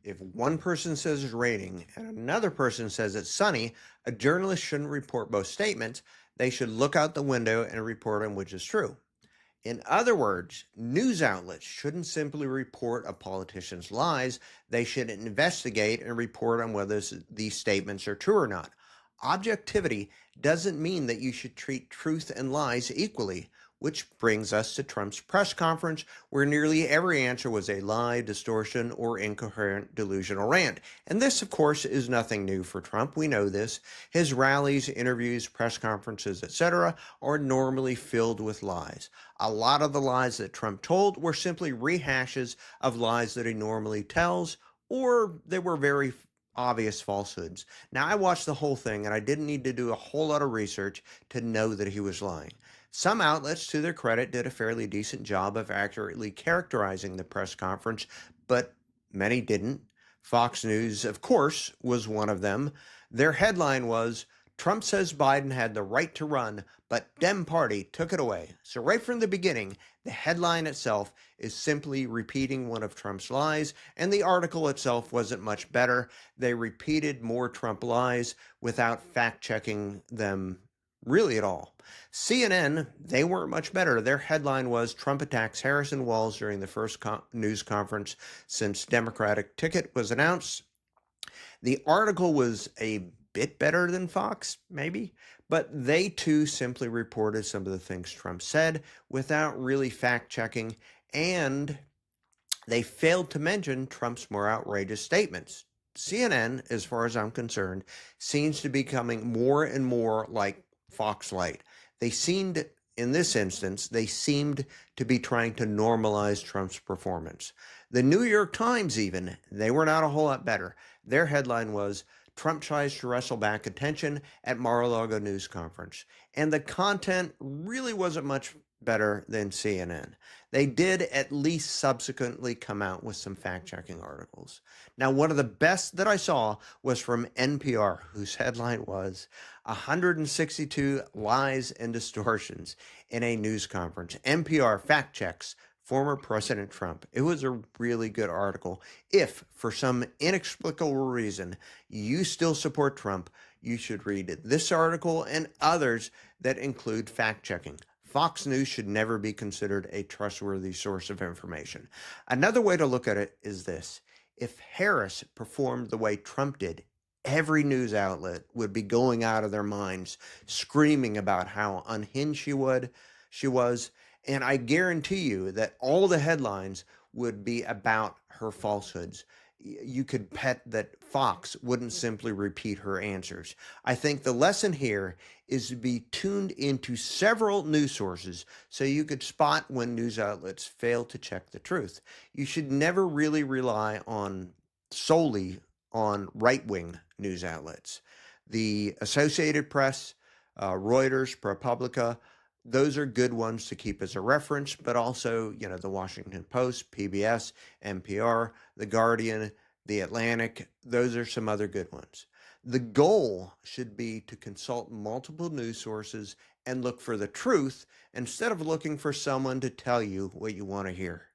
If one person says it's raining and another person says it's sunny, a journalist shouldn't report both statements. They should look out the window and report on which is true. In other words, news outlets shouldn't simply report a politician's lies. They should investigate and report on whether these statements are true or not. Objectivity doesn't mean that you should treat truth and lies equally, which brings us to Trump's press conference, where nearly every answer was a lie, distortion, or incoherent delusional rant. And this, of course, is nothing new for Trump. We know this. His rallies, interviews, press conferences, etc., are normally filled with lies. A lot of the lies that Trump told were simply rehashes of lies that he normally tells, or they were very obvious falsehoods. Now, I watched the whole thing, and I didn't need to do a whole lot of research to know that he was lying. Some outlets, to their credit, did a fairly decent job of accurately characterizing the press conference, but many didn't. Fox News, of course, was one of them. Their headline was, "Trump says Biden had the right to run, but Dem Party took it away." So right from the beginning, the headline itself is simply repeating one of Trump's lies, and the article itself wasn't much better. They repeated more Trump lies without fact-checking them really at all. CNN, they weren't much better. Their headline was, "Trump attacks Harrison Walz during the first news conference since Democratic ticket was announced." The article was a bit better than Fox, maybe, but they too simply reported some of the things Trump said without really fact-checking, and they failed to mention Trump's more outrageous statements. CNN, as far as I'm concerned, seems to be becoming more and more like Fox Light. In this instance, they seemed to be trying to normalize Trump's performance. The New York Times even, they were not a whole lot better. Their headline was, "Trump tries to wrestle back attention at Mar-a-Lago news conference." And the content really wasn't much better than CNN. They did at least subsequently come out with some fact-checking articles. Now, one of the best that I saw was from NPR, whose headline was 162 Lies and Distortions in a News Conference. NPR fact checks former President Trump. It was a really good article. If, for some inexplicable reason, you still support Trump, you should read this article and others that include fact-checking. Fox News should never be considered a trustworthy source of information. Another way to look at it is this. If Harris performed the way Trump did, every news outlet would be going out of their minds, screaming about how unhinged she was, and I guarantee you that all the headlines would be about her falsehoods. You could bet that Fox wouldn't simply repeat her answers. I think the lesson here is to be tuned into several news sources so you could spot when news outlets fail to check the truth. You should never really rely solely on right-wing news outlets. The Associated Press, Reuters, ProPublica, those are good ones to keep as a reference, but also, the Washington Post, PBS, NPR, The Guardian, The Atlantic, those are some other good ones. The goal should be to consult multiple news sources and look for the truth instead of looking for someone to tell you what you want to hear.